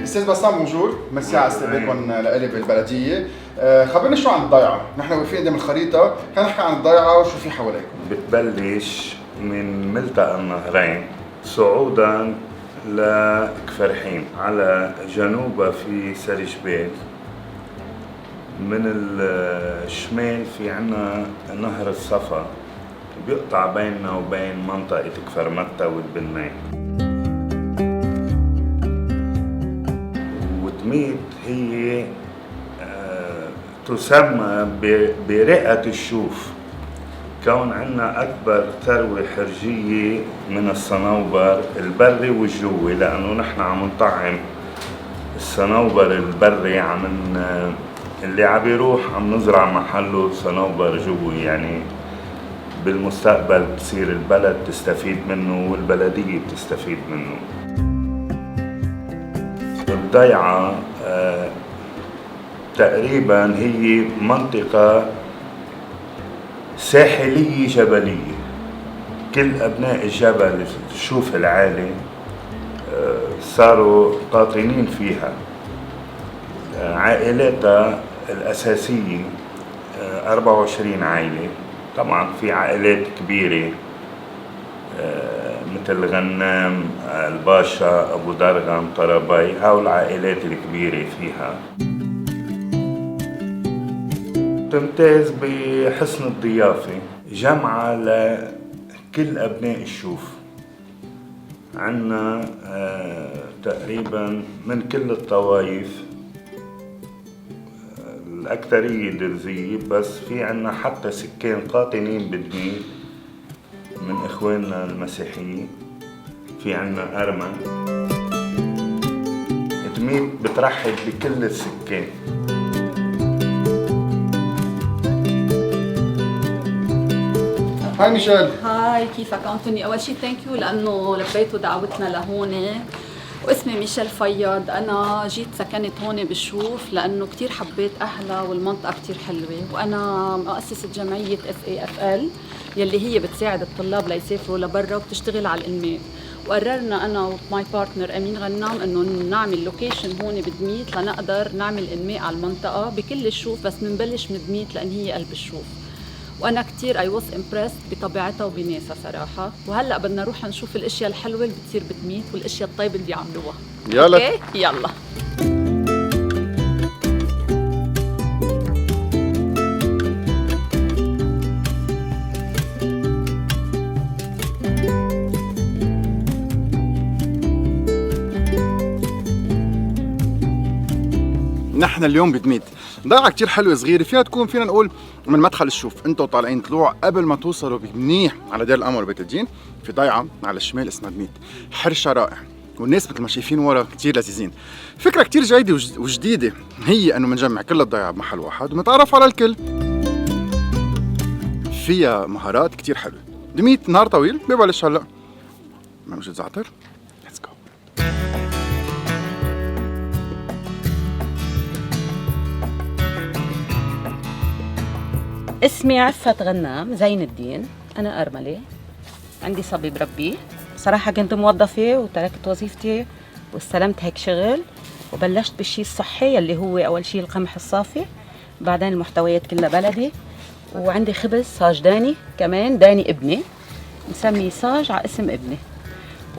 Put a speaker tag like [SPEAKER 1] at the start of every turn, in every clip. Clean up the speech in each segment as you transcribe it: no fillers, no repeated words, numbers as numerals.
[SPEAKER 1] استاذ بسام موجود، ميرسي على استقبالكم لإلي بالبلديه. خبرنا شو عن الضيعه، نحن واقفين قدام الخريطه، خلينا نحكي عن الضيعه وشو في حواليكم.
[SPEAKER 2] بتبلش من ملتقى النهرين صعودا لكفرحين، على جنوبها في سرجبيل، من الشمال في عنا نهر الصفا بيقطع بيننا وبين منطقة كفرمتة والبنين. وتميت هي تسمى برئة الشوف، كون عنا أكبر ثروة حرجية من الصنوبر البري والجوي، لأنه نحن عم نطعم الصنوبر البري، اللي عم يروح عم نزرع محله صنوبر جوي، يعني بالمستقبل بتصير البلد تستفيد منه والبلدية بتستفيد منه. الضيعة تقريبا هي منطقة ساحلية جبلية، كل أبناء الجبل الشوف العالي صاروا قاطنين فيها. عائلاتها الأساسية 24 عائلة، طبعا في عائلات كبيرة مثل غنام، الباشا، أبو درغم، طرابي، هاو العائلات الكبيرة فيها. تمتاز بحسن الضيافة، جمعة لكل أبناء الشوف. عنا تقريبا من كل الطوائف، الأكثرية درزية، بس في عنا حتى سكان قاطنين بدميت من إخواننا المسيحيين، في عنا أرمن. دميت بترحب بكل السكان.
[SPEAKER 1] هاي ميشيل.
[SPEAKER 3] هاي، كيفك أنتوني؟ أول شي ثانك يو لأنه لبيتوا دعوتنا لهون. واسمي ميشيل فياض، أنا جيت سكنت هون بالشوف لأنه كتير حبيت أهلها والمنطقة كتير حلوة، وأنا مؤسسة جمعية SAFL يلي هي بتساعد الطلاب ليسافروا لبرا وبتشتغل على الإنماء. وقررنا أنا وماي بارتنر أمين غنام إنه نعمل لوكيشن هون بدميت لنقدر نعمل إنماء على المنطقة بكل الشوف، بس منبلش من دميت لأن هي قلب الشوف. وانا كتير I was impressed بطبيعتها وبناسها صراحه. وهلا بدنا نروح نشوف الاشياء الحلوه اللي بتصير بدميت والاشياء الطيبه اللي بيعملوها.
[SPEAKER 1] يلا
[SPEAKER 3] اوكي يلا.
[SPEAKER 1] نحن اليوم بدميت، ضيعة كتير حلوة صغيرة، فيها تكون فينا نقول من مدخل الشوف، انتوا طالعين طلوع قبل ما توصلوا منيح على دير القمر وبيت الدين، في ضيعة على الشمال اسمها دميت، حرشة رائع، والناس مثل ما شايفين ورا كتير لذيذين. فكرة كتير جيدة وجديدة هي انه بنجمع كل الضيعة بمحل واحد ونتعرف على الكل. فيها مهارات كتير حلوة. دميت نهار طويل ببلش هلا. موجود زعتر؟ ليتس جو.
[SPEAKER 4] اسمي عفت غنام زين الدين، أنا أرملة، عندي صبي بربيه. صراحة كنت موظفة وتركت وظيفتي واستلمت هيك شغل وبلشت بالشي الصحي اللي هو أول شي القمح الصافي، بعدين المحتويات كلها بلدي، وعندي خبز صاج داني كمان، داني ابني مسمي صاج على اسم ابني،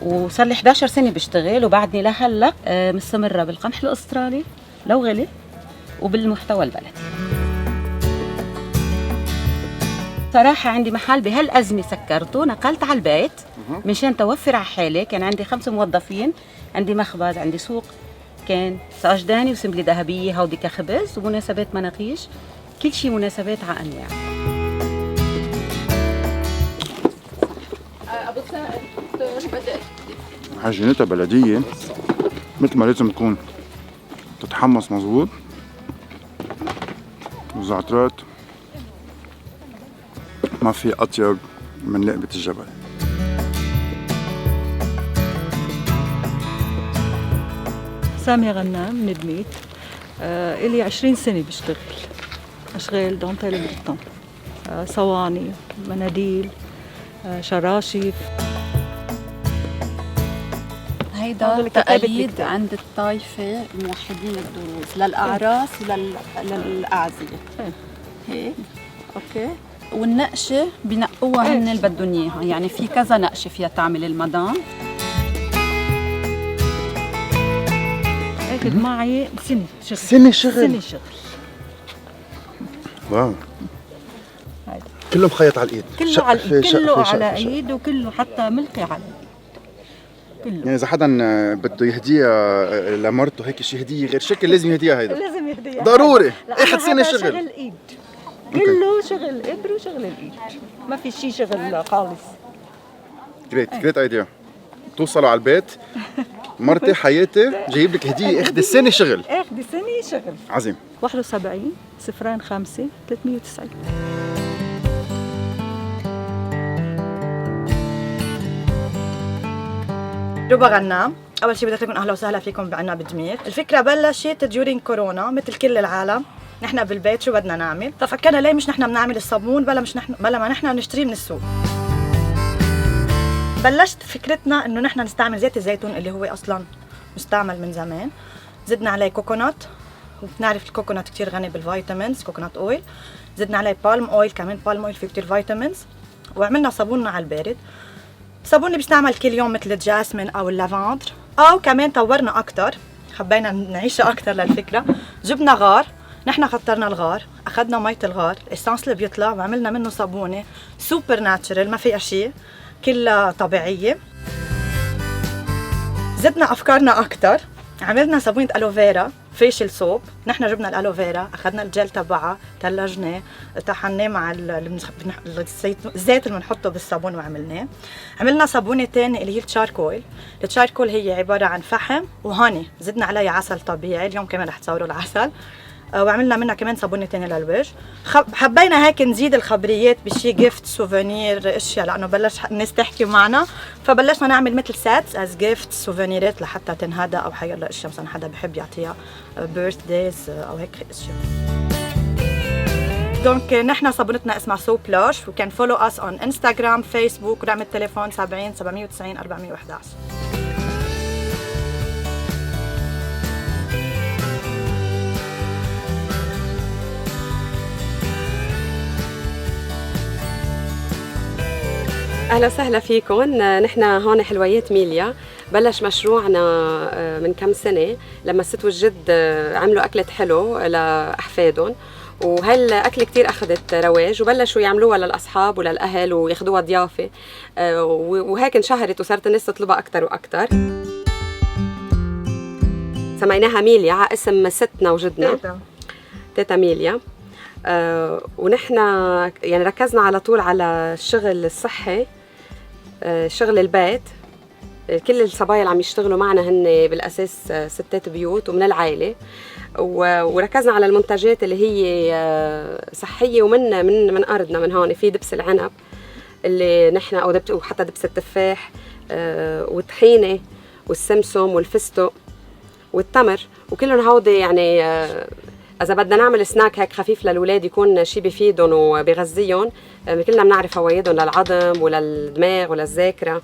[SPEAKER 4] وصار لي 11 سنة بشتغل وبعدني لهلا مستمرة بالقمح الأسترالي لو غلي وبالمحتوى البلدي. صراحة عندي محل بهالأزمة سكرته، نقلت على البيت مشان توفر على حالي. كان عندي 5 موظفين، عندي مخبز، عندي سوق، كان ساجداني وسنبلة ذهبية، هودي كخبز، ومناسبات مناقيش، كل شيء مناسبات على أنواع.
[SPEAKER 3] أبو سائل بدأ
[SPEAKER 1] عجينتها بلدية مثل ما لازم تكون، تتحمص مظبوط، وزعترات ما في أطيب من لقبة الجبل.
[SPEAKER 5] سامية غنام من دميت. إلي 20 سنة بشتغل أشغال دانتيل بريتون، صواني، مناديل، شراشف.
[SPEAKER 3] هيدا تقاليد عند الطائفة موحدين الدروز للأعراس وللأعزية. هيك اوكي. والنقشة بنقوها هن اللي بدهم اياها، يعني في كذا نقشة فيها تعمل المدام.
[SPEAKER 5] اخذ معي سنة شغل.
[SPEAKER 1] سنة شغل؟
[SPEAKER 5] سنة شغل.
[SPEAKER 1] واو. كله مخيط على الإيد.
[SPEAKER 5] كله على الإيد، كله على إيد، وكله حتى ملقي على الإيد. كله.
[SPEAKER 1] يعني إذا حدا بده يهديها لمرته هيك شي هدية غير شكل لازم يهديها هيدا.
[SPEAKER 5] لازم يهديها
[SPEAKER 1] ضروري. اخذ سنة
[SPEAKER 5] شغل.
[SPEAKER 1] شغل.
[SPEAKER 5] شغل إيد. كله شغل إبر وشغل الإيد. ما في شيء شغل خالص.
[SPEAKER 1] جريت ايديا. توصلوا على البيت، مرتي حياتي جايب لك هدية اخذ سنة شغل.
[SPEAKER 5] اخذ سنة شغل.
[SPEAKER 1] عظيم.
[SPEAKER 5] 71 صفرين 5 390.
[SPEAKER 6] ربا غنام. اول شيء بدي اقول لكم اهلا وسهلا فيكم بعنا بدمير. الفكره بلشت ديورين كورونا مثل كل العالم، نحن بالبيت شو بدنا نعمل؟ ففكرنا ليه مش نحن بنعمل الصابون بلا ما نحن نشتريه من السوق. بلشت فكرتنا انه نحن نستعمل زيت الزيتون اللي هو اصلا مستعمل من زمان، زدنا عليه كوكونات، وبنعرف الكوكونات كثير غني بالفيتامينز، كوكونات اويل، زدنا عليه بالم اويل، كمان بالم اويل فيه كثير فيتامينز، وعملنا صابوننا على البارد. صابون اللي بيستعمل كل يوم مثل الجاسمين او اللافندر، او كمان طورنا اكثر، حبينا نعيشها اكثر للفكره، جبنا غار، نحن خطرنا الغار، اخذنا ميه الغار، الاسانس اللي بيطلع وعملنا منه صابونه سوبر ناتشرال ما فيها شيء، كلها طبيعيه. زدنا افكارنا اكثر، عملنا صابونه الوفيرا فيشل صوب، نحن جبنا الالوفيرا، اخذنا الجل تبعها، ثلجناه، طحناه مع الزيت اللي بنحطه بالصابون وعملناه. عملنا صابونه ثانيه اللي هي التشاركول، التشاركول هي عباره عن فحم وهاني، زدنا عليها عسل طبيعي، اليوم كمان رح تصوروا العسل، وعملنا منها كمان صابونه ثانيه للوجه. حبينا هيك نزيد الخبريات بشي جيفت سوفينير اشياء، لانه بلش الناس تحكي معنا، فبلشنا نعمل مثل سيتس از جيفت سوفينيرات لحتى تنهدى، او حيلا اشياء مثلا حدا بحب يعطيها بيرث دايز او هيك اشياء. دونك نحن صابونتنا اسمها سو بلاش، وكان فولو اس اون انستغرام، فيسبوك، ورقم التليفون 70 790 411.
[SPEAKER 7] اهلا وسهلا فيكم. نحن هون حلويات ميليا. بلش مشروعنا من كم سنه لما الست والجد عملوا اكله حلو لاحفادهم، وهي الاكله كثير اخذت رواج، وبلشوا يعملوها للاصحاب وللاهل وياخذوها ضيافه، وهيك انشهرت وصارت الناس تطلبها اكثر واكثر. سميناها ميليا على اسم ستنا وجدنا، تيتا ميليا. ونحن يعني ركزنا على طول على الشغل الصحي، شغل البيت. كل الصبايا اللي عم يشتغلوا معنا هن بالاساس ستات بيوت ومن العائله، وركزنا على المنتجات اللي هي صحيه ومن ارضنا من هون. في دبس العنب اللي نحن وحتى دبس التفاح والطحينه والسمسم والفستق والتمر، وكلهم هودي يعني اذا بدنا نعمل سناك هيك خفيف للاولاد يكون شيء بفيدهم وبغذيهم. كلنا بنعرف فوائدهم للعظم وللدماغ وللذاكره.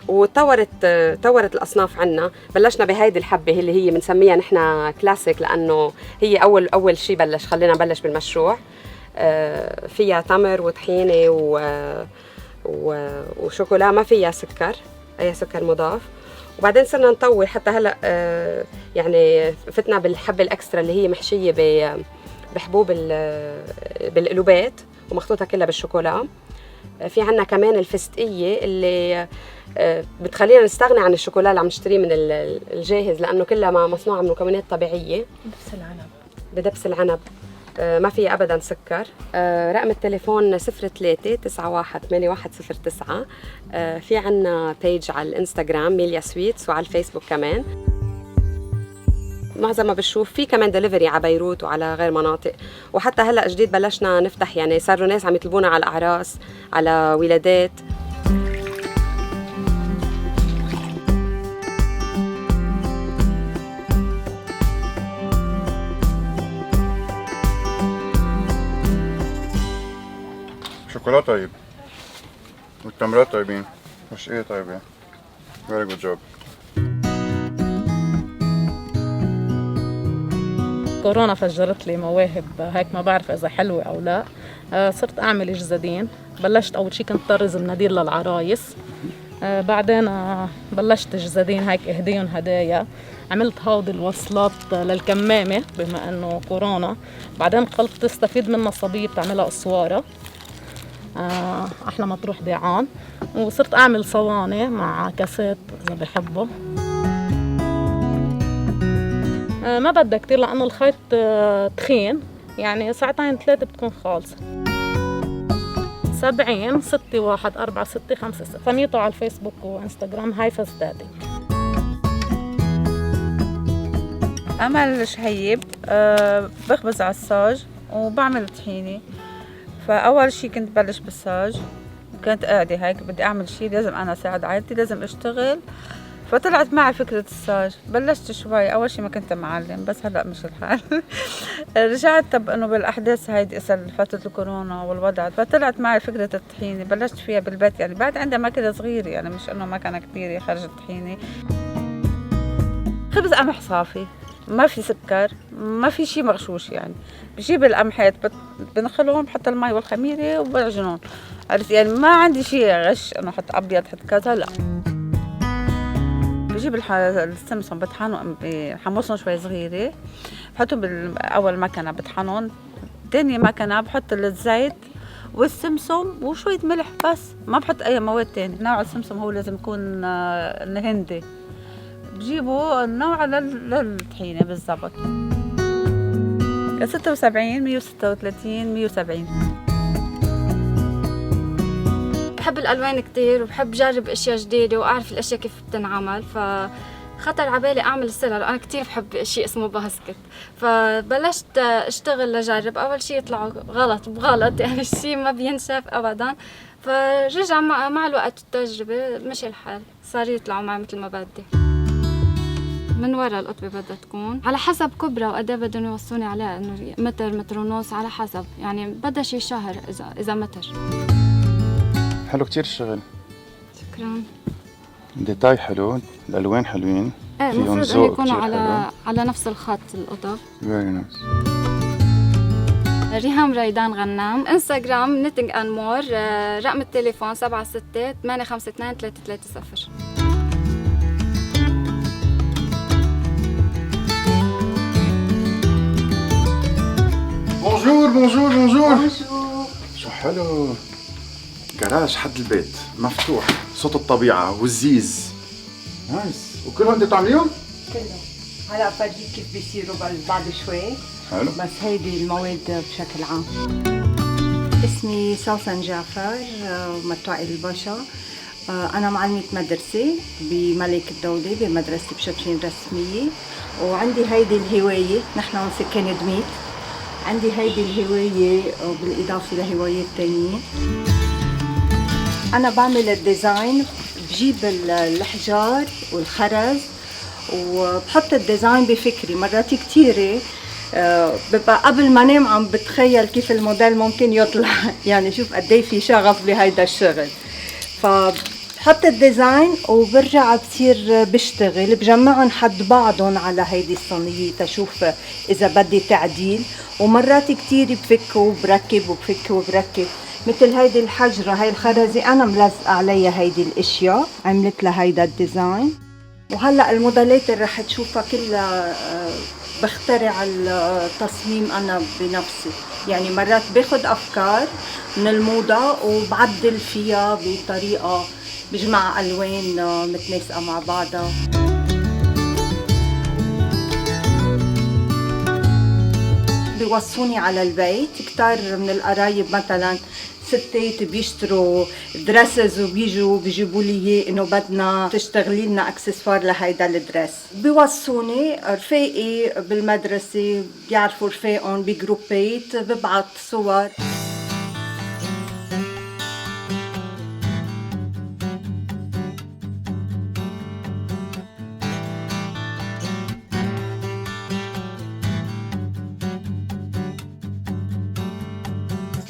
[SPEAKER 7] وتطورت الاصناف عنا. بلشنا بهيدي الحبه اللي هي بنسميها نحن كلاسيك، لانه هي اول شيء خلينا نبلش بالمشروع. فيها تمر وطحينه وشوكولا، ما فيها سكر، اي سكر مضاف. وبعدين صرنا نطور حتى هلا يعني فتنا بالحبه الاكسترا اللي هي محشيه بحبوب بالقلوبات ومخطوطه كلها بالشوكولا. في عنا كمان الفستقية اللي بتخلينا نستغني عن الشوكولا اللي عم نشتريه من الجاهز، لأنه كلها مصنوعة من مكونات طبيعية. بدبس العنب ما فيه أبدا سكر. رقم التليفون 03-918109. في عنا بيج على الانستغرام ميليا سويتس، وعلى الفيسبوك كمان. معظم ما بشوف في كمان دليفري على بيروت وعلى غير مناطق، وحتى هلا جديد بلشنا نفتح، يعني صاروا ناس عم يطلبونا على الاعراس، على ولادات.
[SPEAKER 1] شوكولاته طيب والتمرات طيبين، مش ايه طيبين. very good job.
[SPEAKER 8] كورونا فجرت لي مواهب هيك، ما بعرف إذا حلوة أو لا. صرت أعمل جزادين. بلشت أول شي كنت طرز مناديل للعرايس، بعدين بلشت جزادين هيك أهديهم هدايا. عملت هودي الوصلات للكمامة بما إنه كورونا. بعدين قلت تستفيد منها صبية بتعملها قصوارة، أحلى ما تروح ضيعان. وصرت أعمل صواني مع كاسات إذا بحبه. ما بدها كتير لأنه الخيط تخين، يعني ساعتين 3 بتكون خالصة. 70-61-4-6-5-6. سميته على الفيسبوك وإنستغرام هيفا ستادي.
[SPEAKER 5] أمل شهيب. بخبز عالصاج وبعمل طحينة. فأول شي كنت بلش بالصاج، كنت قاعدة هيك بدي أعمل شي لازم أنا ساعد عائلتي، لازم أشتغل. فطلعت معي فكرة الصاج. بلشت شوي، أول شي ما كنت معلم، بس هلأ مش الحال. رجعت طب إنه بالأحداث هيدي إسا فترة الكورونا والوضع، فطلعت معي فكرة الطحينة. بلشت فيها بالبيت، يعني بعد عندها ماكينة صغيرة، يعني مش إنه ماكينة كبيرة خرج الطحينة. خبز قمح صافي، ما في سكر، ما في شي مغشوش. يعني بجيب القمحات بنخلهم، بحط المي والخميرة وبعجنهم. عرفت يعني ما عندي شي غش إنه حط أبيض حط كذا، لا. بجيب السمسم بطحنهم، بحمصهم شوي صغيرة، بحطهم بالأول مكنة بطحنهم، تاني مكنة بحط الزيت والسمسم وشوية ملح بس، ما بحط أي مواد تاني. نوع السمسم هو لازم يكون الهندي. بجيبه النوع للطحينة بالضبط. 76 136 170.
[SPEAKER 9] بحب الألوان كتير، وبحب جرب أشياء جديدة وأعرف الأشياء كيف بتنعمل. فخطر عبالي أعمل السلة، لأنه أنا كتير بحب شيء اسمه باسكت. فبلشت أشتغل لجرب. أول شيء يطلعوا غلط بغلط، يعني الشيء ما بينشاف أبدا. فرجع مع الوقت التجربة مشي الحال، صار يطلعوا معي مثل ما بدي. من ورا القطبة بدها تكون على حسب كبرى وقد ايه بدهم يوصوني عليها، انه متر ونص على حسب، يعني بدها شي شهر اذا متر.
[SPEAKER 1] حلو كتير الشغل.
[SPEAKER 9] شكرا.
[SPEAKER 1] ديتاي حلو، الالوان حلوين.
[SPEAKER 9] ايه المفروض يكونوا على نفس الخط القطب.
[SPEAKER 1] فيري نايس.
[SPEAKER 9] ريهام ريدان غنام. انستغرام نيتنج اند مور. رقم التليفون 76-852-330.
[SPEAKER 1] بونجور بونجور بونجور. شو حلو. جراج حد البيت مفتوح، صوت الطبيعة والزيز. نايس. وكلهم انت بتعمليهم؟
[SPEAKER 10] كلهم. هلا بفرجيك كيف بيصيروا بعد شوي.
[SPEAKER 1] حلو.
[SPEAKER 10] بس هيدي المواد بشكل عام. اسمي سوسن جعفر، مطرقة الباشا. أنا معلمة مدرسة بملك الدولة بمدرسة بشبشين رسمية، وعندي هيدي الهواية. نحن سكان دميت. عندي هيدي الهواية بالإضافة لهوايات تانية. أنا بعمل الديزاين، بجيب الحجار والخرز وبحط الديزاين بفكري. مرات كتيرة ببقى قبل ما نام عم بتخيل كيف الموديل ممكن يطلع، يعني شوف قد ايه في شغف بهيدا الشغل. فبحط الديزاين وبرجع بصير بشتغل، بجمعهم حد بعضهم على هيدي الصينية تشوف إذا بدي تعديل. ومرات كتير بفك وبركب وبفك وبركب. مثل هيدي الحجرة، هاي الخرزة أنا ملزقة عليها هيدي الأشياء، عملت لها هيدا الديزاين. وهلأ الموديلات اللي رح تشوفها كلها بخترع التصميم أنا بنفسي. يعني مرات باخد أفكار من الموضة وبعدل فيها بطريقة بجمع ألوان متناسقة مع بعضها. بيوصوني على البيت كتار من القرايب، مثلا ستات بيشتروا دريسز وبيجوا بيجيبوا لي اياه انه بدنا تشتغلي لنا اكسسوار لهيدا الدريس. بيوصوني رفاقي بالمدرسه بيعرفوا رفاقهم بجروبات، ببعت صور.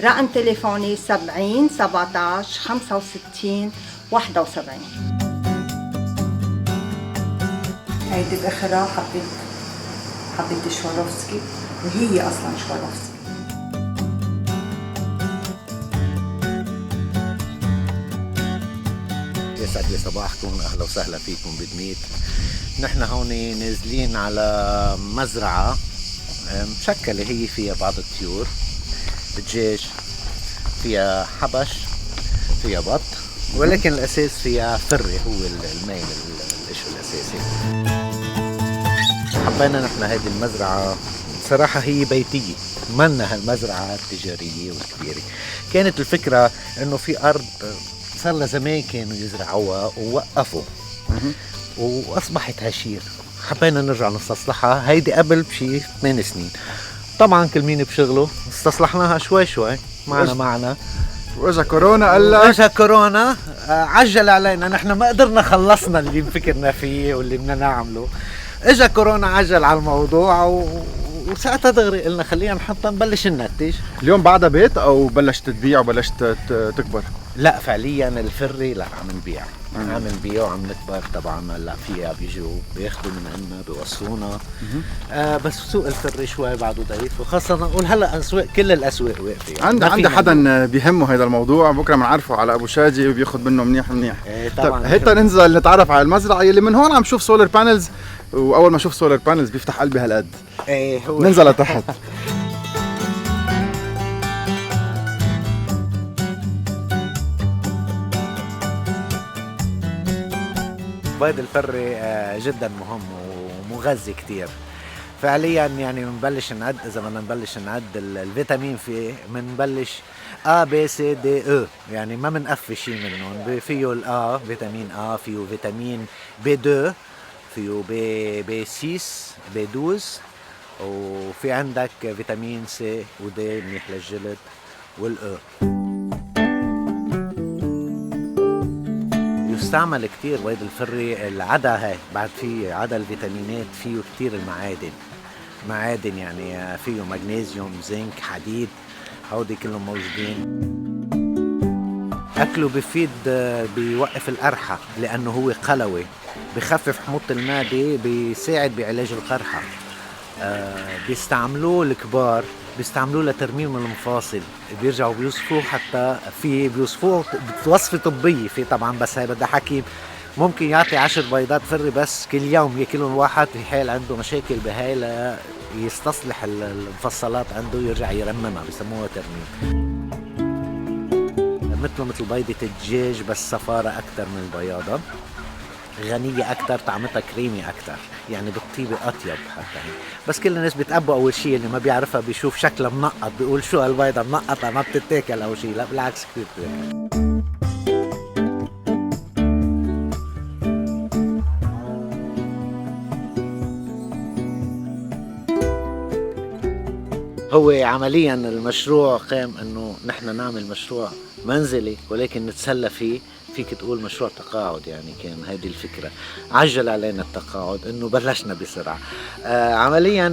[SPEAKER 10] رقم تليفوني 70 17 65 71. هيدي بآخرها حبيت شواروفسكي، وهي أصلا شواروفسكي.
[SPEAKER 11] يسعد لي صباحكم، أهلا وسهلا فيكم بدميت. نحن هون نازلين على مزرعة مشكلة، هي فيها بعض الطيور، دجاج، فيها حبش، فيها بط، ولكن الأساس فيها فري، هو المين الاشي الأساسي. حبينا نحن هذه المزرعة، صراحة هي بيتية، منا هالمزرعة التجارية والكبيرة. كانت الفكرة إنه في أرض صار لها زمان كانوا يزرعوها ووقفوا وأصبحت هشير، حبينا نرجع نستصلحها. هيدي قبل بشي 8 سنين. طبعا كل مين بشغله، استصلحناها شوي شوي معنا
[SPEAKER 1] واجا كورونا قال لك
[SPEAKER 11] اجا كورونا عجل علينا، نحن ما قدرنا خلصنا اللي فكرنا فيه واللي بدنا نعمله. اجا كورونا عجل على الموضوع وساعتها دغري قلنا خلينا نحطها نبلش ننتج.
[SPEAKER 1] اليوم بعدها بيت او بلشت تبيع وبلشت تكبر؟
[SPEAKER 11] لا فعليا الفري لا عم نبيع وعم نكبر. طبعا هلا فيها بيجوا بياخذوا من عنا بيوصونا. بس سوق الفري شوي بعده ضعيف، وخاصه نقول هلا اسواق، كل الاسواق واقفه.
[SPEAKER 1] عندي حدا بيهمه هذا الموضوع، بكره بنعرفه على ابو شادي وبياخذ منه منيح.
[SPEAKER 11] طبعا
[SPEAKER 1] هيك ننزل نتعرف على المزرعه يلي من هون عم شوف سولار بانلز، واول ما اشوف سولار بانلز بيفتح قلبي هالقد.
[SPEAKER 11] هو
[SPEAKER 1] ننزل لتحت.
[SPEAKER 11] بيض الفري جدا مهم ومغذي كتير فعليا. يعني بنبلش نعد، اذا بدنا نبلش نعد الفيتامين فيه بنبلش A B C D E، يعني ما بنقفي شيء منهم. فيه الA فيتامين A، فيه فيتامين B2، فيه B6 B12، وفي عندك فيتامين C وD منيح للجلد، والE يستعمل كتير بيض الفري. العدا هاي بعد فيه عدا الفيتامينات، فيه كتير المعادن يعني فيه مغنيسيوم، زنك، حديد، هودي كلهم موجودين. أكله بفيد، بيوقف القرحة لأنه هو قلوي، بخفف حموضة المعدة، بيساعد بعلاج القرحة. بيستعملوه الكبار، بيستعملوه لترميم المفاصل، بيرجعوا بيوصفوه، حتى في بيوصفوه بوصفة طبية في طبعا، بس هاي بدها حكيم. ممكن يعطي 10 بيضات فري بس كل يوم ياكلهم واحد، في حال عنده مشاكل بهاي يستصلح المفصلات عنده يرجع يرممها، بيسموها ترميم. مثل بيضة الدجاج بس صفارة أكتر من البياضة، غنية أكتر، طعمتها كريمي أكتر، يعني بالطيبة أطيب حتى. بس كل الناس بتقبوا أول شيء، اللي ما بيعرفها بيشوف شكلها منقط بيقول شو هالبيضة منقطة ما بتتاكل أو شيء، لا بالعكس كتير بتتاكل. هو عمليا المشروع قام انه نحن نعمل مشروع منزلي ولكن نتسلى فيه، فيك تقول مشروع تقاعد. يعني كان هذه الفكرة، عجل علينا التقاعد انه بلشنا بسرعة. عمليا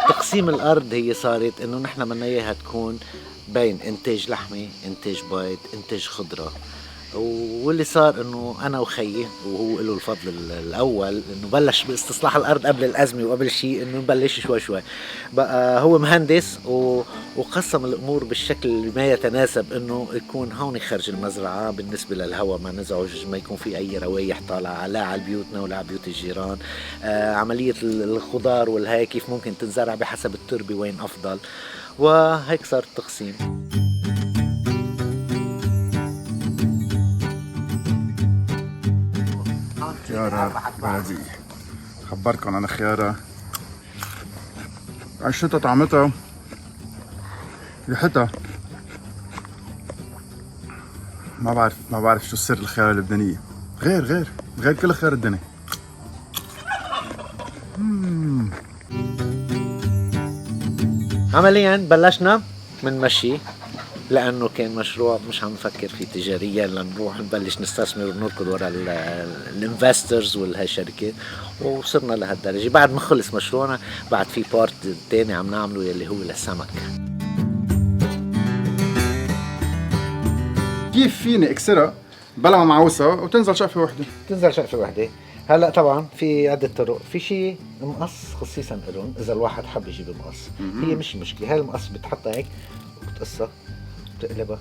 [SPEAKER 11] تقسيم الارض هي صارت انه نحن بدنا اياها تكون بين انتاج لحمي، انتاج بيض، انتاج خضرة. واللي صار انه انا وخيي وهو له الفضل الاول انه بلش باستصلاح الارض قبل الازمه وقبل شيء انه نبلش شوي شوي. بقى هو مهندس وقسم الامور بالشكل ما يتناسب انه يكون هون خارج المزرعه بالنسبه للهواء ما نزعج، ما يكون في اي روايح طالعه لا على بيوتنا ولا على بيوت الجيران. عمليه الخضار والهاي كيف ممكن تنزرع بحسب التربه وين افضل، وهيك صار التقسيم.
[SPEAKER 1] خيارة بلدية، خبرتكم عن خيارة عشتها طعمتها ريحتها ما بعرف شو سر الخيارة اللبنانية، غير كل خيار الدنيا.
[SPEAKER 11] عمليا بلشنا من مشي لانه كان مشروع مش عم نفكر فيه تجاريا، لنروح نبلش نستثمر ونركض ورا الانفسترز والهالشركات، وصرنا لهالدرجه. بعد ما خلص مشروعنا بعد في بارت تاني عم نعمله يلي هو للسمك.
[SPEAKER 1] كيف فيني اكسرها بلا ما معوسها وتنزل شقفه وحده؟
[SPEAKER 11] تنزل شقفه وحده. هلا طبعا في عده طرق، في شيء مقص خصيصا لهم اذا الواحد حب يجيب مقص. هي مش مشكله، هاي المقص بتحطها هيك وبتقصها بتقلبها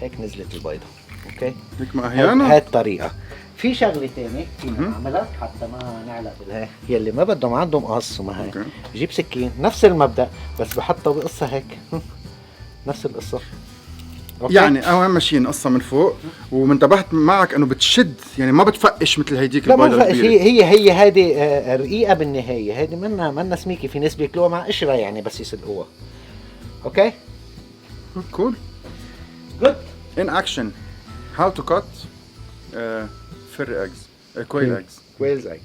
[SPEAKER 11] هيك نزلت البيضه. اوكي
[SPEAKER 1] هيك ما احيانا
[SPEAKER 11] هاي الطريقه. في شغله ثانيه فينا نعملها حتى ما نعلق بالهي، يلي ما بدهم عنده مقص وما هيك بجيب سكين نفس المبدا بس بحطها بقصها هيك نفس القصه. أوكي.
[SPEAKER 1] يعني اهم شيء نقصها من فوق، ومنتبهت معك انه بتشد يعني ما بتفقش مثل هيديك البيضه
[SPEAKER 11] الكبيره.
[SPEAKER 1] الكبيره.
[SPEAKER 11] هي هيدي رقيقه بالنهايه، هيدي منا سميكه، في ناس بياكلوها مع قشره يعني بس يسلقوها. اوكي
[SPEAKER 1] cool
[SPEAKER 11] good
[SPEAKER 1] in action how to cut fairy eggs quail eggs
[SPEAKER 11] quail's egg.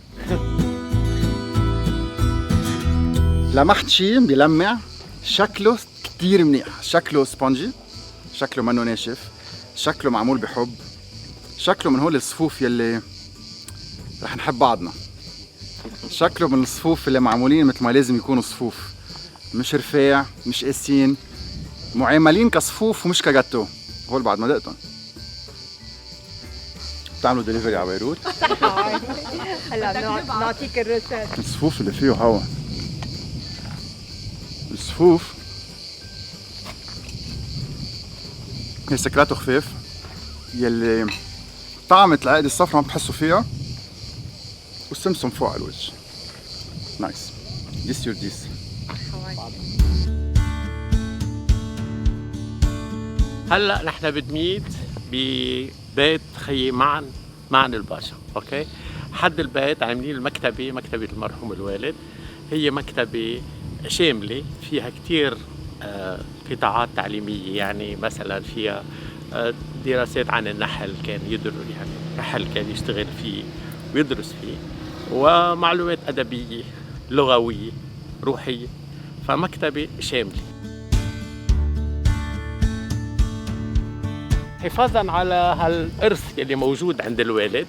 [SPEAKER 1] لمحت شيء بيلمع، شكله كتير منيح، شكله سبونجي، شكله منه ناشف، شكله معمول بحب، شكله من هول الصفوف يلي رح نحب بعضنا، شكله من الصفوف اللي معمولين مثل ما لازم يكونوا صفوف، مش رفيع مش قاسيين، معاملين كصفوف ومش كجاتو. هول بعد ما دقتهم بتعملوا دليفري على بيروت.
[SPEAKER 6] هلا نعطيك الريسيت.
[SPEAKER 1] الصفوف اللي فيه هوا، الصفوف هي سكراته خفيف يلي طعمة العقد الصفرا ما بتحسوا فيها، والسمسم فوق على الوجه. نايس. ديس يور ديس.
[SPEAKER 12] هلا نحن بدميت ببيت خيي معن الباشا. اوكي حد البيت عاملين المكتبه، مكتبه المرحوم الوالد. هي مكتبه شامله فيها كتير قطاعات تعليميه، يعني مثلا فيها دراسات عن النحل، كان يدرس يعني نحل كان يشتغل فيه ويدرس فيه، ومعلومات ادبيه لغويه روحيه، فمكتبه شامله. حفاظا على هالإرث اللي موجود عند الوالد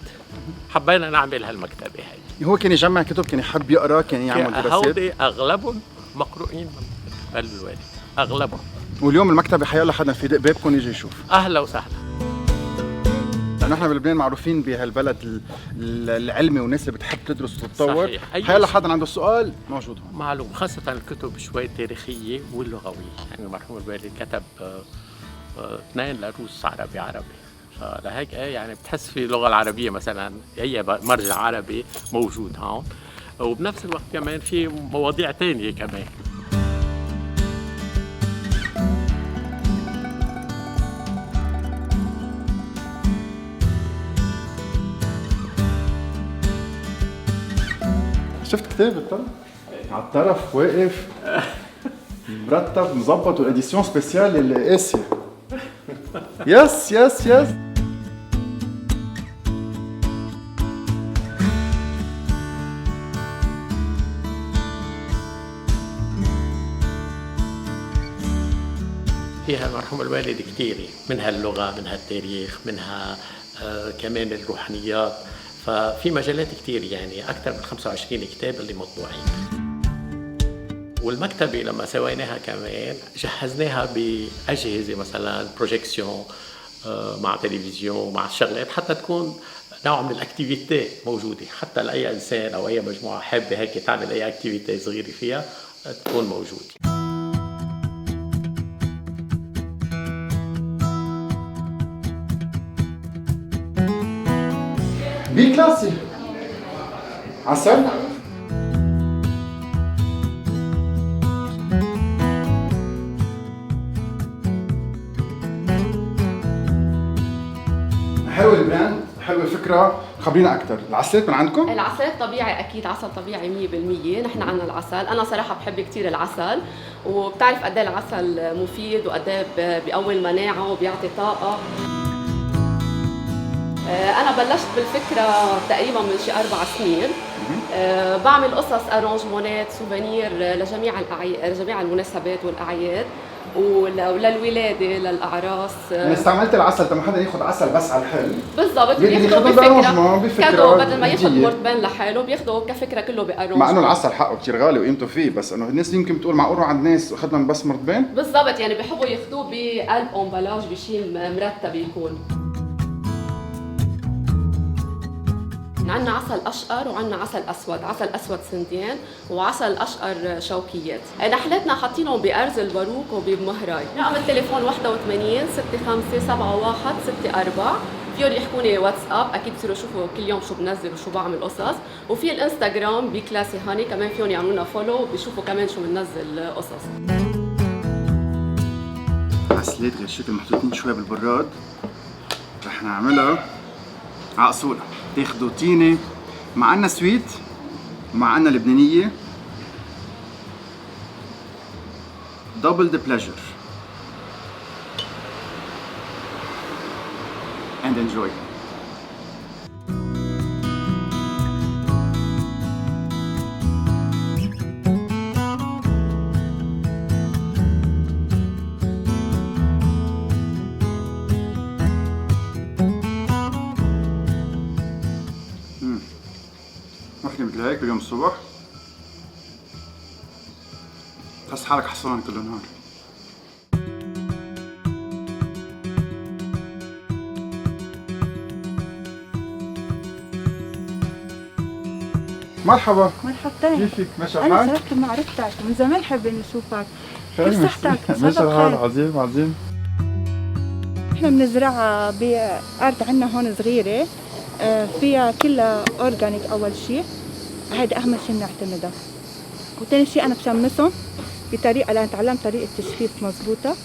[SPEAKER 12] حبينا نعمل هالمكتبة هاي.
[SPEAKER 1] هو كان يجمع كتب، كان يحب يقرا، كان يعمل دراسات.
[SPEAKER 12] هودي أغلبهم مقروئين من الوالد، أغلبهم.
[SPEAKER 1] واليوم المكتبة حيلا حدا في دق بابكم يجي يشوف.
[SPEAKER 12] أهلا وسهلا.
[SPEAKER 1] نحن بلبنان معروفين بهالبلد العلمي والناس اللي بتحب تدرس وتتطور.
[SPEAKER 12] صحيح.
[SPEAKER 1] حيلا حدا عنده سؤال موجود هون.
[SPEAKER 12] معلوم، خاصة الكتب شوي التاريخية واللغوية، يعني المرحوم الوالد كتب 2 لروس عربي، فلهيك يعني بتحس في اللغة العربية مثلا أي مرجع عربي موجود هون، وبنفس الوقت كمان في مواضيع تانية كمان.
[SPEAKER 1] شفت كتاب الطرف؟ على الطرف واقف مرتب مظبط، والاديسيون سبيسيال اللي قاسية. يس يس يس.
[SPEAKER 12] فيها المرحوم الوالد كثيرة، منها اللغة، منها التاريخ، منها كمان الروحانيات، ففي مجالات كثير، يعني أكثر من 25 كتاب اللي مطبوعين. والمكتبة لما سويناها كمان جهزناها بأجهزة مثلا بروجيكسيون، مع تلفزيون مع الشغلات، حتى تكون نوع من الاكتيفيتي موجوده، حتى لاي انسان او اي مجموعه حابه هيك تعمل اي اكتيفيتي صغيره فيها تكون موجوده.
[SPEAKER 1] بي كلاسي عسل. حلو البراند، حلوه الفكره، خبرينا اكثر. العسلات من عندكم؟
[SPEAKER 13] العسل طبيعي، اكيد عسل طبيعي 100%. نحن عنا العسل، انا صراحه بحب كثير العسل، وبتعرف قد ايه العسل مفيد وقد ايه بيقوي المناعه وبيعطي طاقه. انا بلشت بالفكره تقريبا من شي 4 سنين. بعمل قصص ارونجمونات سوفينير لجميع المناسبات والاعياد وللولاده للاعراس.
[SPEAKER 1] يعني استعملت العسل تما حدا ياخذ عسل بس على الحل
[SPEAKER 13] بالضبط، بياخذوه بفكره كادو، بدل ما ياخذ مرتبان لحاله بياخذوه كفكره كله بارونج.
[SPEAKER 1] مع انه العسل حقه كثير غالي وقيمته فيه، بس انه الناس يمكن بتقول معقول عند ناس اخذنا بس مرتبان.
[SPEAKER 13] بالضبط، يعني بيحبوا ياخذوه بقلب امبلاج بشيء مرتب يكون. عندنا عسل اشقر وعندنا عسل اسود، عسل اسود سنديان وعسل اشقر شوكيات. نحلاتنا حاطينهم بارز الباروك وبمهراي. رقم التليفون 81 65 71 64. فيهم يحكوني واتساب، اكيد بصيروا يشوفوا كل يوم شو بنزل وشو بعمل قصص، وفي الانستغرام بكلاسي هاني كمان فيهم يعملونا فولو وبيشوفوا كمان شو بننزل قصص.
[SPEAKER 1] عسلات غير شكل محطوطين شوي بالبراد، رح نعملها عقصوله. تاخدوا تينه مع عنا سويت ومع عنا لبنانيه، double the pleasure and enjoy. وحدة مثل هيك اليوم الصبح تحس حالك حصان كل نهار. مرحبا.
[SPEAKER 14] مرحبتين.
[SPEAKER 1] كيفك؟ ماشي
[SPEAKER 14] أنا
[SPEAKER 1] الحال؟
[SPEAKER 14] صراحة ما عرفتك، من زمان حابة إني أشوفك.
[SPEAKER 1] خير
[SPEAKER 14] كيف صحتك؟
[SPEAKER 1] ماشي الحال. عظيم عظيم.
[SPEAKER 14] إحنا بنزرعها بأرض عنا هون صغيرة، فيها كلها أورجانيك. أول شيء هيدا أهم شيء بنعتمدها، وثاني شيء أنا بشمسهم بطريقة لأن تعلمت طريقة تجفيف مضبوطة،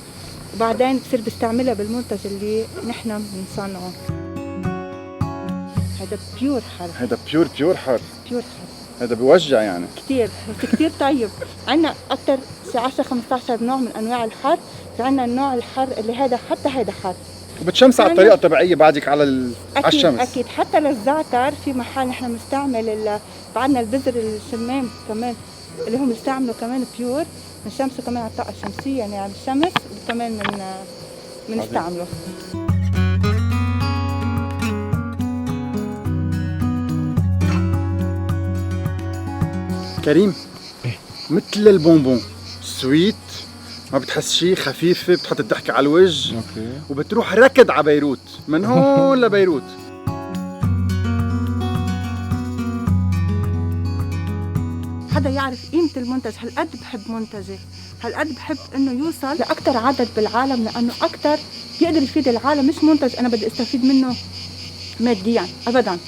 [SPEAKER 14] وبعدين بصير بستعملها بالمنتج اللي نحن بنصنعه. هذا بيور حر.
[SPEAKER 1] هذا بيور حر.
[SPEAKER 14] بيور حر.
[SPEAKER 1] هذا بوجع يعني.
[SPEAKER 14] كثير، بس كثير طيب. عندنا أكثر شي 10-15 نوع من أنواع الحر، في عندنا النوع الحر اللي هذا حتى هذا حر.
[SPEAKER 1] وبتشمسها على الطريقة الطبيعية بعدك على الشمس.
[SPEAKER 14] أكيد حتى للزعتر في محل نحن بنستعمل بعدنا البذر الشمام كمان اللي هم بيستعملوا كمان بيور، بنشمسه كمان على الطاقة الشمسية يعني على الشمس، وكمان بنستعمله.
[SPEAKER 1] كريم مثل البونبون سويت، ما بتحس شيء، خفيفة، بتحط الضحكة على الوجه. اوكي. وبتروح ركض على بيروت، من هون لبيروت.
[SPEAKER 14] حدا يعرف قيمة المنتج، هالقد بحب منتجي، هالقد بحب انه يوصل لأكثر عدد بالعالم، لأنه أكثر بيقدر يفيد العالم، مش منتج أنا بدي استفيد منه ماديا أبدا.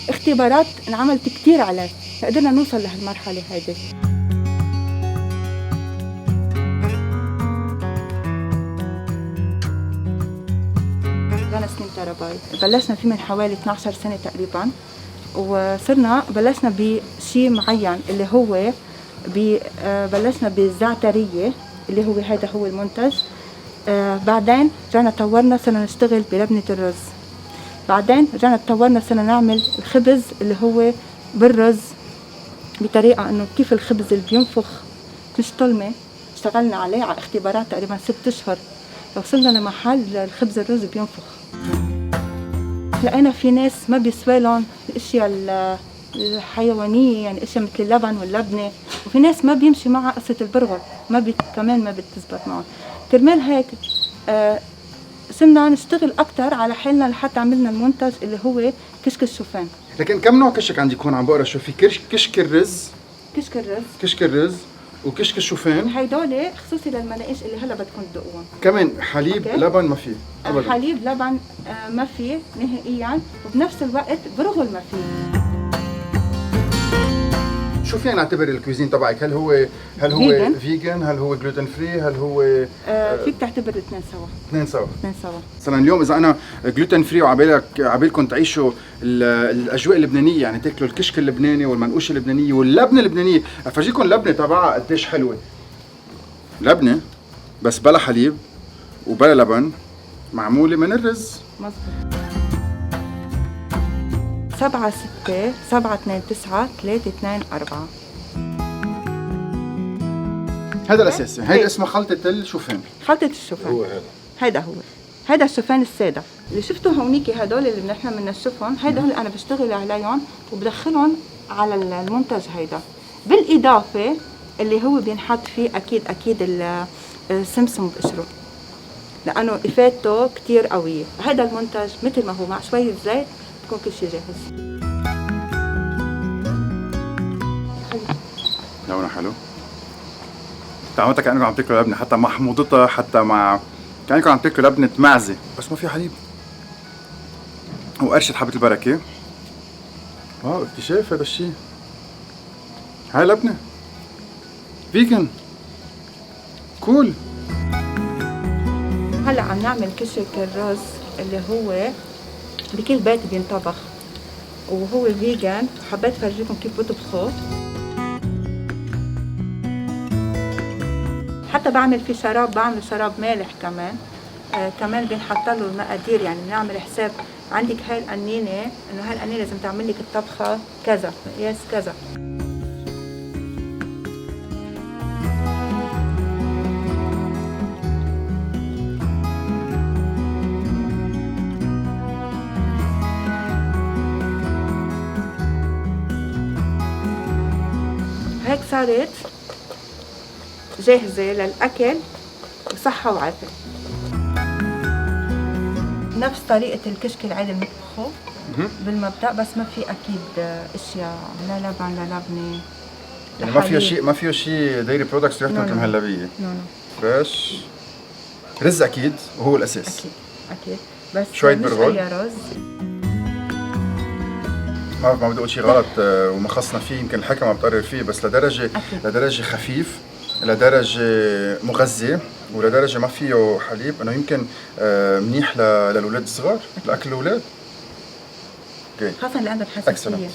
[SPEAKER 14] اختبارات انعملت كثير عليه لقدرنا نوصل لهالمرحلة هيدي. أنا سنين تراباي بلشنا فيه من حوالي 12 سنة تقريبا، وصرنا بلشنا بشيء معين اللي هو بلشنا بالزعترية اللي هو هذا هو المنتج. بعدين رجعنا طورنا صرنا نشتغل بلبنة الرز، بعدين رجعنا تطورنا صرنا نعمل الخبز اللي هو بالرز بطريقة انه كيف الخبز اللي بينفخ مش طلمة. اشتغلنا عليه على اختبارات تقريبا 6 أشهر وصلنا لمحل الخبز الرز بينفخ. لقينا في ناس ما بيسوى لهم الاشياء الحيوانية، يعني اشياء مثل اللبن واللبنة، وفي ناس ما بيمشي معها قصة البرغل، كمان ما بتزبط معهم. كرمال هيك صرنا نشتغل اكثر على حالنا لحتى عملنا المنتج اللي هو كشك الشوفان.
[SPEAKER 1] لكن كم نوع كشك عندي يكون عم بقرا؟ شو في كشك الرز، كشك الرز وكشك الشوفان.
[SPEAKER 14] هيدول خصوصي للمناقيش اللي هلا بدكم تدوقوهم.
[SPEAKER 1] كمان حليب لبن ما في ابدا.
[SPEAKER 14] حليب لبن ما في نهائيا، وبنفس الوقت برغل ما في.
[SPEAKER 1] شو فينا نعتبر الكوزين تبعك؟ هل هو فيجن؟ هل هو جلوتين فري؟ هل هو
[SPEAKER 14] فيك تعتبر اثنين سوا.
[SPEAKER 1] مثلا اليوم اذا انا جلوتين فري وعبالكم تعيشوا الاجواء اللبنانيه، يعني تاكلوا الكشك اللبناني والمنقوشه اللبنانيه واللبنه اللبنانيه، افرجيكم اللبنه تبعها قديش حلوه. لبنه بس بلا حليب وبلا لبن، معموله من الرز.
[SPEAKER 14] مظبوط. 7 6 7 2 9 3 2 4.
[SPEAKER 1] هذا الاساسي. هي اسمها خلطه الشوفان.
[SPEAKER 14] خلطه الشوفان هذا الشوفان الساده اللي شفتوا هونيك. هدول اللي نحن بنشوفهم هيدا اللي انا بشتغل عليهم وبدخلهم على المنتج هيدا، بالاضافه اللي هو بينحط فيه اكيد السمسم بقشره، لانه افادته كثير قويه. هذا المنتج مثل ما هو مع شويه زيت بكون كل شيء جاهز.
[SPEAKER 1] لونه حلو. طعمتها كأنكم عم تاكلوا لبنه، حتى مع حموضتها، حتى مع كأنكم عم تاكلوا لبنه معزه بس ما فيها حليب. وقرشة حبة البركة. واو اكتشاف هذا الشيء. هاي لبنه فيجن كول.
[SPEAKER 14] هلا عم نعمل كشك الرز اللي هو بكل بيت بينطبخ وهو فيجن. حبيت فرجيكم كيف بطبخه. حتى بعمل فيه شراب، بعمل شراب مالح كمان. كمان بنحط له المقادير، يعني بنعمل حساب عندك هاي القنينه، انه هاي القنينه لازم تعمل لك الطبخه كذا، مقياس كذا. هيك صارت جاهزة للأكل وصحة وعافية. نفس طريقة الكشك العادي اللي بنطبخه بالمبدأ، بس ما في أكيد أشياء، لا لبن لا لبنة.
[SPEAKER 1] يعني ما فيه شيء دايري برودكتس ريحته مثل مهلبية. فريش. رز أكيد وهو الأساس.
[SPEAKER 14] أكيد بس
[SPEAKER 1] شوية
[SPEAKER 14] مش
[SPEAKER 1] برغل.
[SPEAKER 14] أي رز.
[SPEAKER 1] ما بدي أقول شيء غلط وما خصنا فيه، يمكن الحكمة ما بتقرر فيه، بس لدرجة خفيف، لدرجة مغذي، ولدرجة ما فيه حليب، انه يمكن منيح للأولاد الصغار، لأكل الأولاد.
[SPEAKER 14] خاصة اللي عندهم حساسية.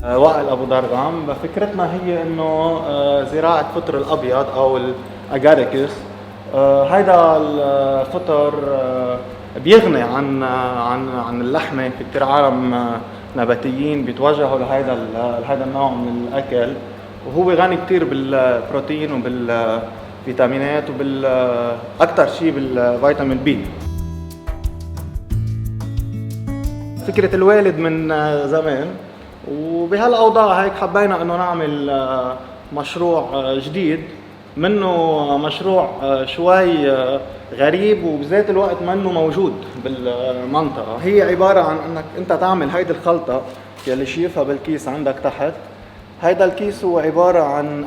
[SPEAKER 15] وائل ابو درغام. فكرتنا هي انه زراعه فطر الابيض او الاجاريكس. هيدا الفطر بيغني عن اللحمه. في كثير عالم نباتيين بيتوجهوا لهيدا النوع من الاكل، وهو غني كثير بالبروتين وبالفيتامينات اكثر شيء بالفيتامين بي. فكره الوالد من زمان، وبهالاوضاع هيك حبينا انه نعمل مشروع جديد، منه مشروع شوي غريب وبذات الوقت منه موجود بالمنطقه. هي عباره عن انك انت تعمل هيدي الخلطه يلي شايفها بالكيس عندك تحت. هيدا الكيس هو عباره عن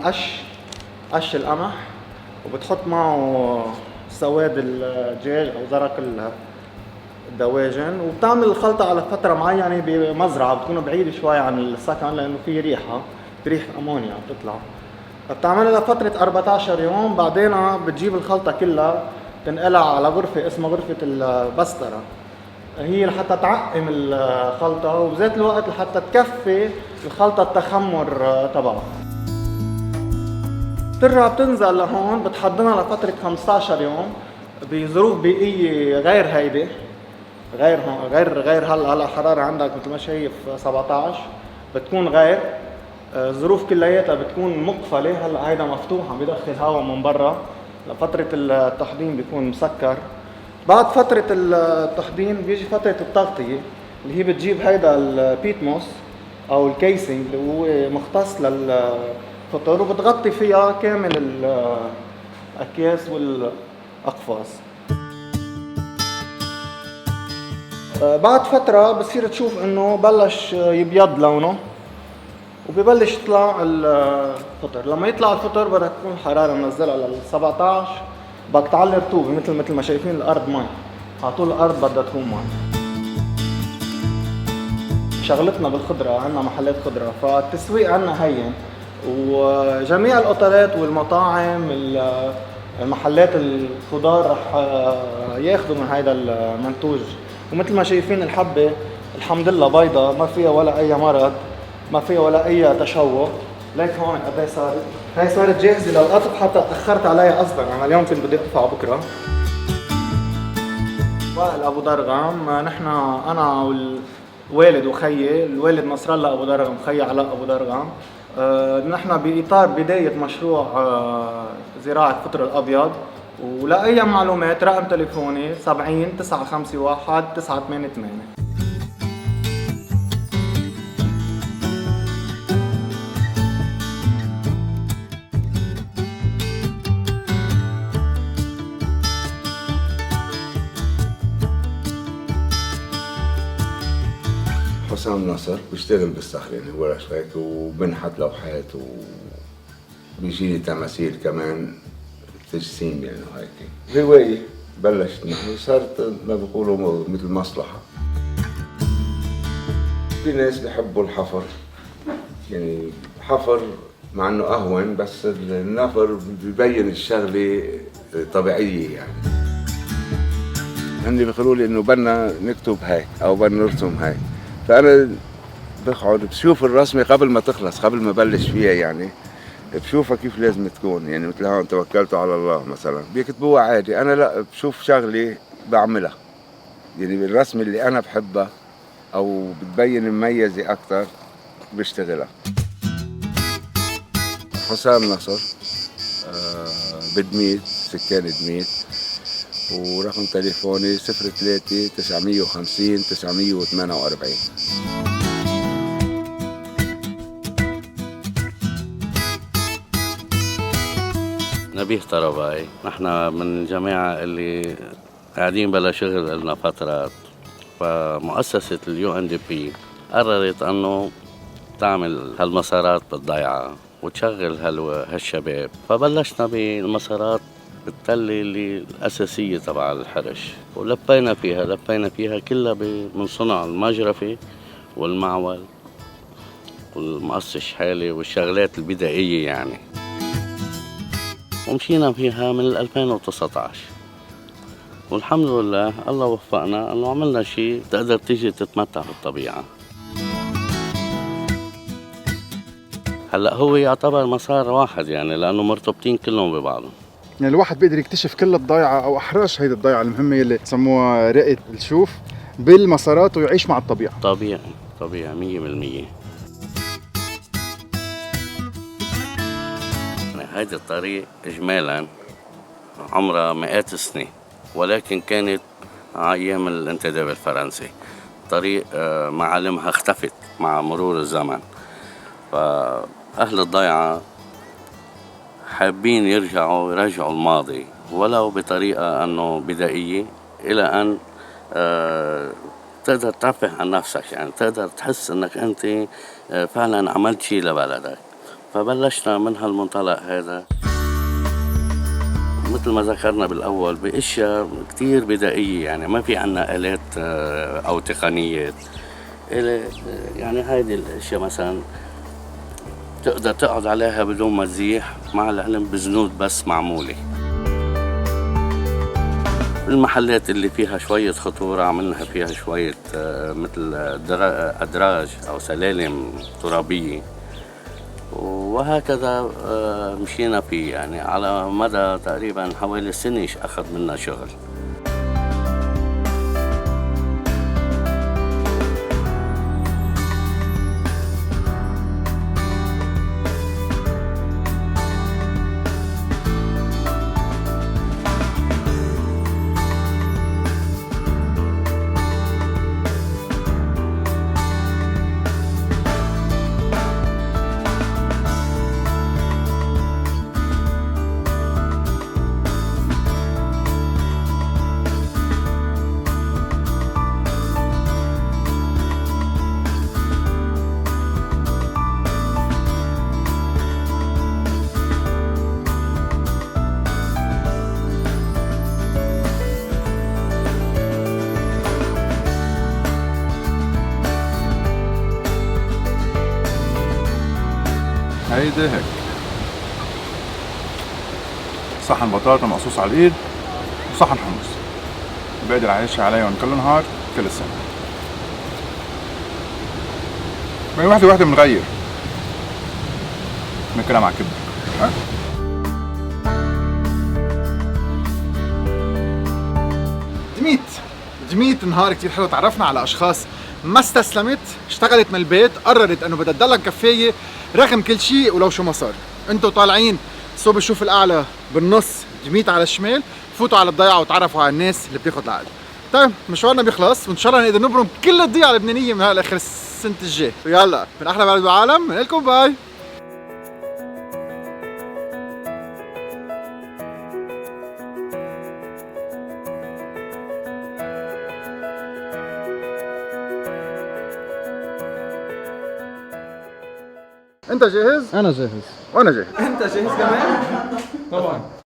[SPEAKER 15] قش القمح، وبتحط معه سواد الدجاج او زرق الدواجن، وبتعمل الخلطة على فترة معينة بمزرعة بتكون بعيدة شوي عن السكن لأنه في ريحة أمونيا بتطلع. بتعملها لفترة 14 يوم، بعدين بتجيب الخلطة كلها تنقلها على غرفة اسمها غرفة البسترة، هي لحتى تعقم الخلطة، وبذات الوقت لحتى تكفي الخلطة التخمر تبعها. بترجع بتنزل لهون، بتحضنها لفترة 15 يوم بظروف بيئية غير هيدي، غير هلا الحراره عندك مثل ما شايف 17 بتكون غير. الظروف كلياتها بتكون مقفله. هلا هيدا مفتوحه بيدخل هواء من برا. لفتره التحضير بيكون مسكر. بعد فترة التحضير بيجي فترة التغطية اللي هي بتجيب هيدا البيتموس أو الكيسنج اللي هو مختص للفطر وبتغطي فيها كامل الأكياس والأقفاص. بعد فترة بصير تشوف إنه بلش يبيض لونه وبيبلش يطلع الفطر. لما يطلع الفطر بدها تكون الحرارة منزلها لل 17، بدك تعلي رطوبة مثل ما شايفين الأرض مي، على طول الأرض بدها تكون مي. شغلتنا بالخضرة، عندنا محلات خضرة، فالتسويق عندنا هين، وجميع الأوتيلات والمطاعم المحلات الخضار رح ياخذوا من هذا المنتوج. ومثل ما شايفين الحبة الحمد لله بيضة، ما فيها ولا أي مرض، ما فيها ولا أي تشوه. ليك هون قد ايه صارت؟ هاي صارت جاهزة للقطف، حتى تأخرت عليها قصدا، أنا اليوم كنت بدي أقطع بكرة. وائل أبو درغم، نحن أنا والوالد وخيي، الوالد نصر الله أبو درغم، خيي علاء أبو درغم. نحن بإطار بداية مشروع زراعة فطر الأبيض، ولأي معلومات رقم تليفوني 70 951 988.
[SPEAKER 16] حسام نصر بشتغل بالصخر يعني ورش هيك، وبنحت لوحات وبيجيني تماثيل كمان تجسيم يعني وهيك. هواية بلشت معي صارت ما بيقولوا مثل مصلحة. في ناس بيحبوا الحفر، يعني حفر مع انه اهون، بس النفر بيبين الشغلة طبيعية يعني. هني بيقولوا لي انه بدنا نكتب هيك او بدنا نرسم هيك، فأنا بقعد بشوف الرسمة قبل ما تخلص، قبل ما بلش فيها يعني بشوفها كيف لازم تكون. يعني مثل هون توكلت على الله مثلا بيكتبوها عادي، أنا لا بشوف شغلي بعملها، يعني بالرسمة اللي أنا بحبها أو بتبين مميزة أكتر بشتغلها. حسام نصر، بدميت، سكان دميت، ورقم تليفوني 03 950 948.
[SPEAKER 17] نبيه طرباي، نحن من الجماعة اللي قاعدين بلا شغل لنا فترات، فمؤسسة UNDP قررت انه تعمل هالمسارات بالضيعة وتشغل هالشباب، فبلشنا بالمسارات بالتلة اللي الأساسية تبع الحرش، ولبينا فيها كلها من صنع المجرفة والمعول والمقص الشحالي والشغلات البدائية يعني. ومشينا فيها من 2019، والحمد لله الله وفقنا انه عملنا شيء تقدر تيجي تتمتع بالطبيعة. هلا هو يعتبر مسار واحد يعني، لانه مرتبطين كلهم ببعضهم.
[SPEAKER 1] يعني الواحد بيقدر يكتشف كل الضيعة أو أحراش هيدي الضيعة المهمة اللي سموها رئة الشوف بالمسارات ويعيش مع الطبيعة.
[SPEAKER 17] طبيعي 100%. هيدي الطريق إجمالا عمرها مئات السنين، ولكن كانت أيام الانتداب الفرنسي. طريق معالمها اختفت مع مرور الزمن، فأهل الضيعة حابين يرجعوا الماضي ولو بطريقة أنه بدائية، إلى أن تقدر ترفه عن نفسك، يعني تقدر تحس أنك أنت فعلا عملت شيء لبلدك. فبلشنا من هالمنطلق هذا، مثل ما ذكرنا بالأول، بأشياء كتير بدائية، يعني ما في عنا آلات أو تقنيات. يعني هذه الأشياء مثلا تقدر تقعد عليها بدون ما تزيح، مع العلم بزنود بس معمولة. المحلات اللي فيها شوية خطورة عملنا فيها شوية مثل أدراج أو سلالم ترابية، وهكذا مشينا فيه يعني على مدى تقريبا حوالي سنة أخذ منا شغل.
[SPEAKER 1] هيدي هيك صحن بطاطا مقصوص على الايد وصحن حمص، بقدر اعيش عليهم كل نهار كل السنة. بين وحدة وحدة بنغير بناكلها مع كبة. دميت نهار كتير حلو، تعرفنا على اشخاص ما استسلمت، اشتغلت من البيت، قررت انه بدها تضلها كفايه رغم كل شيء ولو شو ما صار. انتوا طالعين صوب الشوف الاعلى بالنص، دميت على الشمال، فوتوا على الضيعه وتعرفوا على الناس اللي بتاخذ العقد. طيب مشوارنا بيخلص وان شاء الله نقدر نبرم كل الضيعه اللبنانيه من هالاخر السنه الجاي. ويلا من احلى بلد بالعالم بنقول لكم باي. انت جاهز؟
[SPEAKER 15] انا جاهز.
[SPEAKER 1] وانا جاهز.
[SPEAKER 15] انت جاهز كمان؟ طبعا.